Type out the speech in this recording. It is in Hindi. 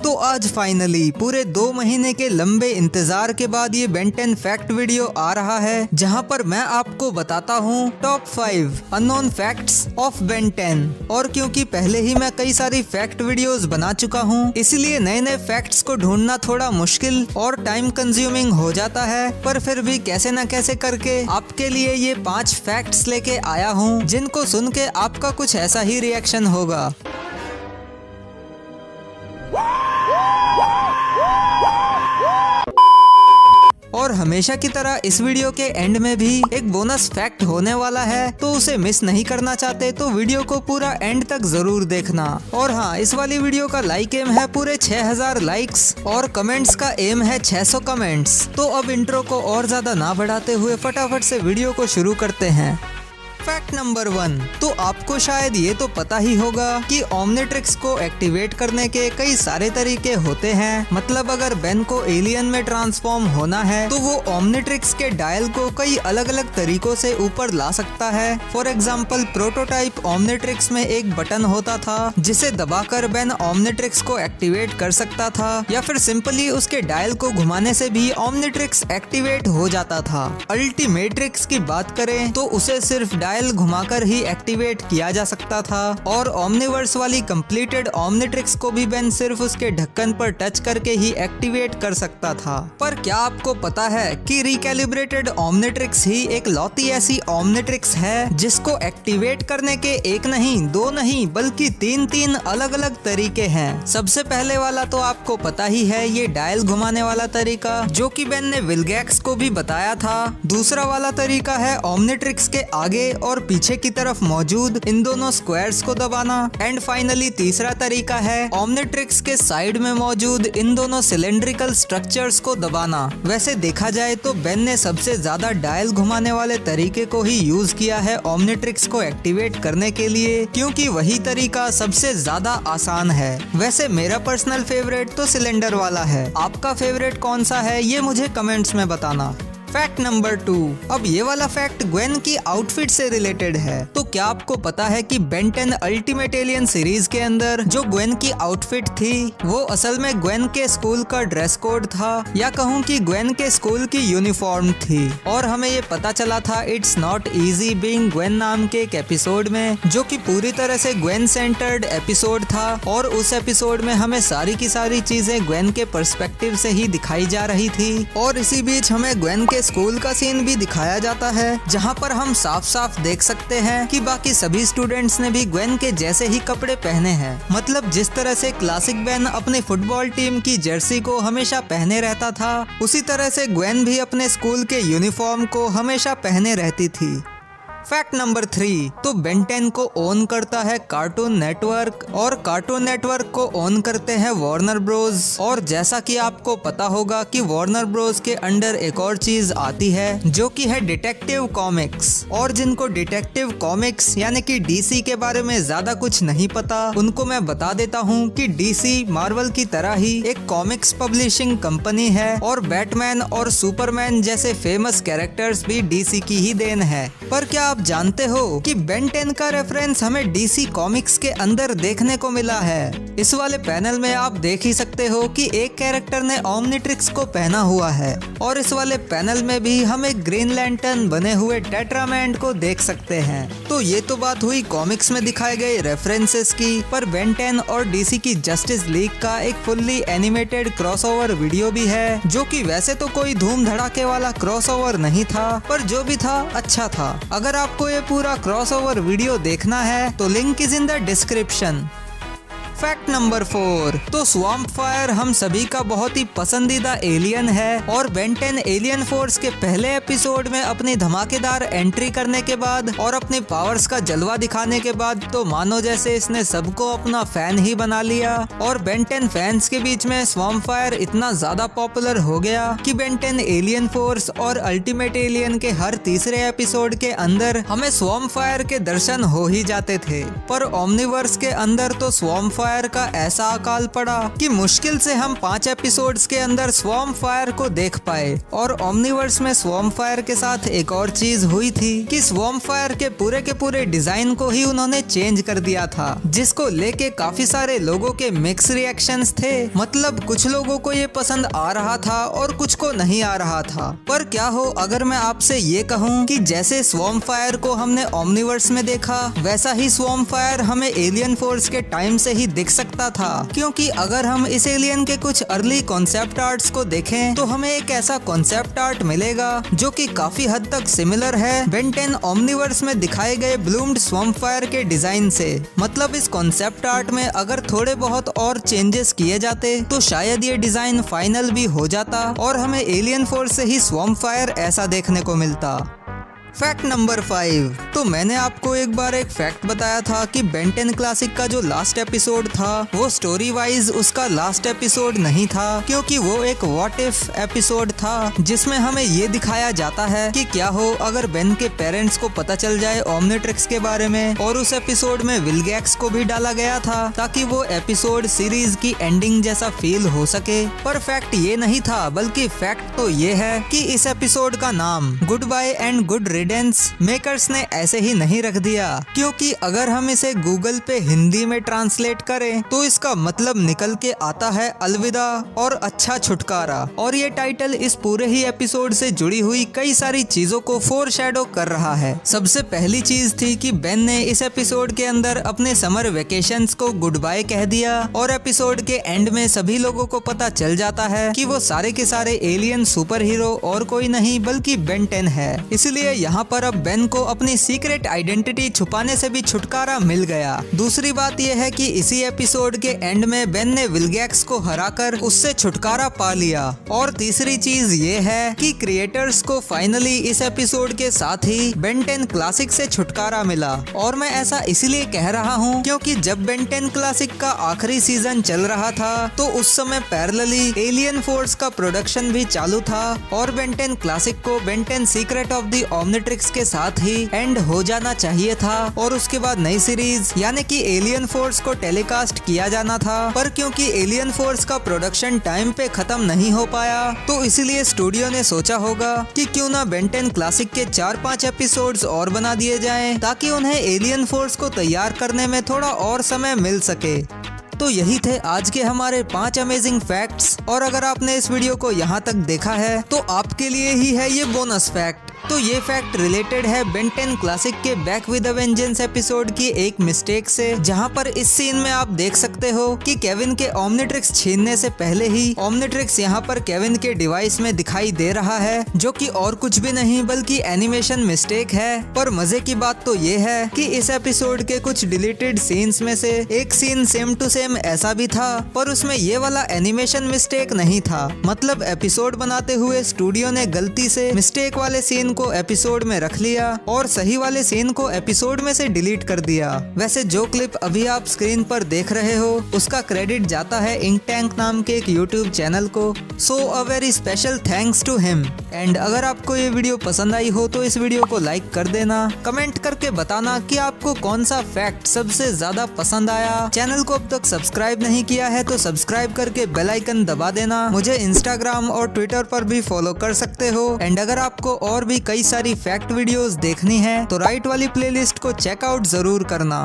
तो आज फाइनली पूरे 2 महीने के लंबे इंतजार के बाद ये बेन 10 फैक्ट वीडियो आ रहा है, जहां पर मैं आपको बताता हूँ top 5 unknown facts of Ben 10। और क्योंकि पहले ही मैं कई सारी फैक्ट वीडियोस बना चुका हूँ, इसलिए नए नए फैक्ट्स को ढूंढना थोड़ा मुश्किल और टाइम कंज्यूमिंग हो जाता है। पर फिर भी कैसे न कैसे करके आपके लिए ये 5 फैक्ट्स लेके आया हूँ, जिनको सुन के आपका कुछ ऐसा ही रिएक्शन होगा। और हमेशा की तरह इस वीडियो के एंड में भी एक बोनस फैक्ट होने वाला है, तो उसे मिस नहीं करना चाहते तो वीडियो को पूरा एंड तक जरूर देखना। और हाँ, इस वाली वीडियो का लाइक एम है पूरे 6000 लाइक्स और कमेंट्स का एम है 600 कमेंट्स। तो अब इंट्रो को और ज्यादा ना बढ़ाते हुए फटाफट से वीडियो को शुरू करते हैं। फैक्ट नंबर 1, तो आपको शायद ये तो पता ही होगा कि ओमनिट्रिक्स को एक्टिवेट करने के कई सारे तरीके होते हैं। मतलब अगर बेन को एलियन में ट्रांसफॉर्म होना है तो वो ओमनिट्रिक्स के डायल को कई अलग अलग तरीकों से ऊपर ला सकता है। फॉर एग्जाम्पल, प्रोटोटाइप ओमनिट्रिक्स में एक बटन होता था जिसे दबाकर बेन ओमनिट्रिक्स को एक्टिवेट कर सकता था, या फिर सिंपली उसके डायल को घुमाने से भी ओमनिट्रिक्स एक्टिवेट हो जाता था। अल्टीमेट्रिक्स की बात करें तो उसे सिर्फ डायल घुमाकर ही एक्टिवेट किया जा सकता था। और ओमनिवर्स वाली कंप्लीटेड ओमनिट्रिक्स को भी बेन सिर्फ उसके ढक्कन पर टच करके ही एक्टिवेट कर सकता था। पर क्या आपको पता है कि रिकैलिब्रेटेड ओमनिट्रिक्स ही एक लौती ऐसी ओमनिट्रिक्स है जिसको एक्टिवेट करने के एक नहीं, 2 नहीं, बल्कि 3 अलग अलग तरीके हैं। सबसे पहले वाला तो आपको पता ही है, ये डायल घुमाने वाला तरीका, जो कि बेन ने विलगैक्स को भी बताया था। दूसरा वाला तरीका है ओमनिट्रिक्स के आगे और पीछे की तरफ मौजूद इन दोनों स्क्वायर्स को दबाना। एंड फाइनली तीसरा तरीका है ओमनिट्रिक्स के साइड में मौजूद इन दोनों सिलेंड्रिकल स्ट्रक्चर्स को दबाना। वैसे देखा जाए तो बेन ने सबसे ज्यादा डायल घुमाने वाले तरीके को ही यूज किया है ओमनिट्रिक्स को एक्टिवेट करने के लिए, क्योंकि वही तरीका सबसे ज्यादा आसान है। वैसे मेरा पर्सनल फेवरेट तो सिलेंडर वाला है। आपका फेवरेट कौन सा है ये मुझे कमेंट्स में बताना। फैक्ट नंबर 2, अब ये वाला फैक्ट ग्वेन की आउटफिट से रिलेटेड है। तो क्या आपको पता है कि बेन 10 अल्टीमेट एलियन सीरीज के अंदर जो ग्वेन की आउटफिट थी वो असल में ग्वेन के स्कूल का ड्रेस कोड था, या कहूँ कि ग्वेन के स्कूल की यूनिफॉर्म थी। और हमें ये पता चला था it's not easy being Gwen नाम के एक एपिसोड में, जो कि पूरी तरह से ग्वेन सेंटर्ड एपिसोड था। और उस एपिसोड में हमें सारी की सारी चीजें ग्वेन के पर्सपेक्टिव से ही दिखाई जा रही थी। और इसी बीच हमें ग्वेन के स्कूल का सीन भी दिखाया जाता है, जहां पर हम साफ साफ देख सकते हैं कि बाकी सभी स्टूडेंट्स ने भी ग्वेन के जैसे ही कपड़े पहने हैं। मतलब जिस तरह से क्लासिक बेन अपने फुटबॉल टीम की जर्सी को हमेशा पहने रहता था, उसी तरह से ग्वेन भी अपने स्कूल के यूनिफॉर्म को हमेशा पहने रहती थी। फैक्ट नंबर 3, तो बेन 10 को ओन करता है कार्टून नेटवर्क, और कार्टून नेटवर्क को ओन करते हैं वार्नर ब्रोज। और जैसा कि आपको पता होगा कि वार्नर ब्रोज के अंडर एक और चीज आती है, जो कि है डिटेक्टिव कॉमिक्स। और जिनको डिटेक्टिव कॉमिक्स यानी कि डीसी के बारे में ज्यादा कुछ नहीं पता, उनको मैं बता देता हूँ कि डीसी मार्वल की तरह ही एक कॉमिक्स पब्लिशिंग कंपनी है, और बैटमैन और सुपरमैन जैसे फेमस कैरेक्टर्स भी डीसी की ही देन है। पर क्या आप जानते हो कि बेन 10 का रेफरेंस हमें डीसी कॉमिक्स के अंदर देखने को मिला है। इस वाले पैनल में आप देख ही सकते हो कि एक कैरेक्टर ने ओमनिट्रिक्स को पहना हुआ है, और इस वाले पैनल में भी हम एक ग्रीन लैंटर्न बने हुए टेट्रामैन को देख सकते हैं। तो ये तो बात हुई कॉमिक्स में दिखाए गए रेफरेंसेस की, पर बेन 10 और डीसी की जस्टिस लीग का एक फुल्ली एनिमेटेड क्रॉसओवर वीडियो भी है, जो कि वैसे तो कोई धूम धड़ाके वाला क्रॉसओवर नहीं था, पर जो भी था अच्छा था। अगर आपको ये पूरा क्रॉसओवर वीडियो देखना है तो link is in the description. Fact number 4, तो स्वैम्प फायर हम सभी का बहुत ही पसंदीदा एलियन है, और बेन 10 एलियन फोर्स के पहले एपिसोड में अपनी धमाकेदार एंट्री करने के बाद और अपने पावर्स का जलवा दिखाने के बाद तो मानो जैसे इसने सबको अपना फैन ही बना लिया। और बेन 10 फैंस के बीच में स्वैम्प फायर इतना ज्यादा पॉपुलर हो गया कि बेन 10 एलियन फोर्स और अल्टीमेट एलियन के हर तीसरे एपिसोड के अंदर हमें स्वैम्प फायर के दर्शन हो ही जाते थे। पर ओमनिवर्स के अंदर तो स्वैम्प फायर का ऐसा अकाल पड़ा कि मुश्किल से हम 5 एपिसोड्स के अंदर स्वॉर्म फायर को देख पाए। और ओमनीवर्स में स्वॉर्म फायर के साथ एक और चीज हुई थी कि स्वॉर्म फायर के पूरे डिजाइन को ही उन्होंने चेंज कर दिया था, जिसको लेके काफी सारे लोगों के मिक्स रिएक्शंस थे। मतलब कुछ लोगों को ये पसंद आ रहा था और कुछ को नहीं आ रहा था। पर क्या हो अगर मैं आपसे ये कहूँ कि जैसे स्वॉर्म फायर को हमने ओमनीवर्स में देखा, वैसा ही स्वॉर्म फायर हमें एलियन फोर्स के टाइम से ही दिख सकता था। क्योंकि अगर हम इस एलियन के कुछ अर्ली कॉन्सेप्ट आर्ट्स को देखें तो हमें एक ऐसा कॉन्सेप्ट आर्ट मिलेगा जो कि काफी हद तक सिमिलर है बेन 10 ओमनीवर्स में दिखाए गए ब्लूम्ड स्वॉर्म फायर के डिजाइन से। मतलब इस कॉन्सेप्ट आर्ट में अगर थोड़े बहुत और चेंजेस किए जाते तो शायद ये डिजाइन फाइनल भी हो जाता और हमें एलियन फोर्स से ही स्वॉर्म फायर ऐसा देखने को मिलता। Fact number 5। तो मैंने आपको एक बार एक फैक्ट बताया था कि बेन 10 क्लासिक का जो लास्ट एपिसोड था वो स्टोरी वाइज उसका लास्ट एपिसोड नहीं था, क्योंकि वो एक व्हाट इफ एपिसोड था जिसमें हमें ये दिखाया जाता है कि क्या हो अगर बेन के पेरेंट्स को पता चल जाए ओमनिट्रिक्स के बारे में। और उस एपिसोड में विलगैक्स को भी डाला गया था ताकि वो एपिसोड सीरीज की एंडिंग जैसा फील हो सके। पर फैक्ट ये नहीं था, बल्कि फैक्ट तो ये है कि इस एपिसोड का नाम goodbye and good makers ने ऐसे ही नहीं रख दिया, क्योंकि अगर हम इसे गूगल पे हिंदी में ट्रांसलेट करें तो इसका मतलब निकल के आता है अलविदा और अच्छा छुटकारा। और ये टाइटल इस पूरे ही एपिसोड से जुड़ी हुई कई सारी चीजों को फोरशैडो कर रहा है। सबसे पहली चीज थी कि बेन ने इस एपिसोड के अंदर अपने समर वेकेशंस को गुड बाय कह दिया और एपिसोड के एंड में सभी लोगों को पता चल जाता है कि वो सारे के सारे एलियन सुपर हीरो और कोई नहीं बल्कि बेन 10 है। इसलिए यहाँ पर अब बेन को अपनी सीक्रेट आइडेंटिटी छुपाने से भी छुटकारा मिल गया। दूसरी बात यह है कि इसी एपिसोड के एंड में बेन ने विलगैक्स को हराकर उससे छुटकारा पा लिया। और तीसरी चीज ये है कि क्रिएटर्स को फाइनली इस एपिसोड के साथ ही बेन 10 क्लासिक से छुटकारा मिला। और मैं ऐसा इसलिए कह रहा हूँ क्योंकि जब बेन 10 क्लासिक का आखिरी सीजन चल रहा था तो उस समय पैरेलली एलियन फोर्स का प्रोडक्शन भी चालू था और बेन 10 क्लासिक को Ben 10 secret of the Omnitrix के साथ ही एंड हो जाना चाहिए था और उसके बाद नई सीरीज यानी कि एलियन फोर्स को टेलीकास्ट किया जाना था। पर क्योंकि एलियन फोर्स का प्रोडक्शन टाइम पे खत्म नहीं हो पाया तो इसीलिए स्टूडियो ने सोचा होगा कि क्यों ना बेन 10 क्लासिक के 4-5 एपिसोड्स और बना दिए जाएं ताकि उन्हें एलियन फोर्स को तैयार करने में थोड़ा और समय मिल सके। तो यही थे आज के हमारे 5 अमेजिंग फैक्ट्स। और अगर आपने इस वीडियो को यहाँ तक देखा है तो आपके लिए ही है ये बोनस फैक्ट। तो ये फैक्ट रिलेटेड है बेन 10 क्लासिक के back with a vengeance episode की एक मिस्टेक से, जहां पर इस सीन में आप देख सकते हो कि केविन के ओमनिट्रिक्स छीनने से पहले ही ओमनिट्रिक्स यहां पर केविन के डिवाइस में दिखाई दे रहा है, जो कि और कुछ भी नहीं बल्कि एनिमेशन मिस्टेक है। पर मजे की बात तो ये है कि इस एपिसोड के कुछ डिलीटेड सीन्स में से एक सीन सेम टू सेम ऐसा भी था, पर उसमें ये वाला एनिमेशन मिस्टेक नहीं था। मतलब एपिसोड बनाते हुए स्टूडियो ने गलती से मिस्टेक वाले सीन को एपिसोड में रख लिया और सही वाले सीन को एपिसोड में से डिलीट कर दिया। वैसे जो क्लिप अभी आप स्क्रीन पर देख रहे हो उसका क्रेडिट जाता है इंक टैंक नाम के एक यूट्यूब चैनल को। So a very special thanks to him. And अगर आपको ये वीडियो पसंद आई हो तो इस वीडियो को लाइक कर देना, कमेंट करके बताना कि आपको कौन सा फैक्ट सबसे ज्यादा पसंद आया। चैनल को अब तक सब्सक्राइब नहीं किया है तो सब्सक्राइब करके बेल आइकन दबा देना। मुझे इंस्टाग्राम और ट्विटर पर भी फॉलो कर सकते हो। एंड अगर आपको और भी कई सारी फैक्ट वीडियोस देखनी है तो राइट वाली प्लेलिस्ट को चेकआउट जरूर करना।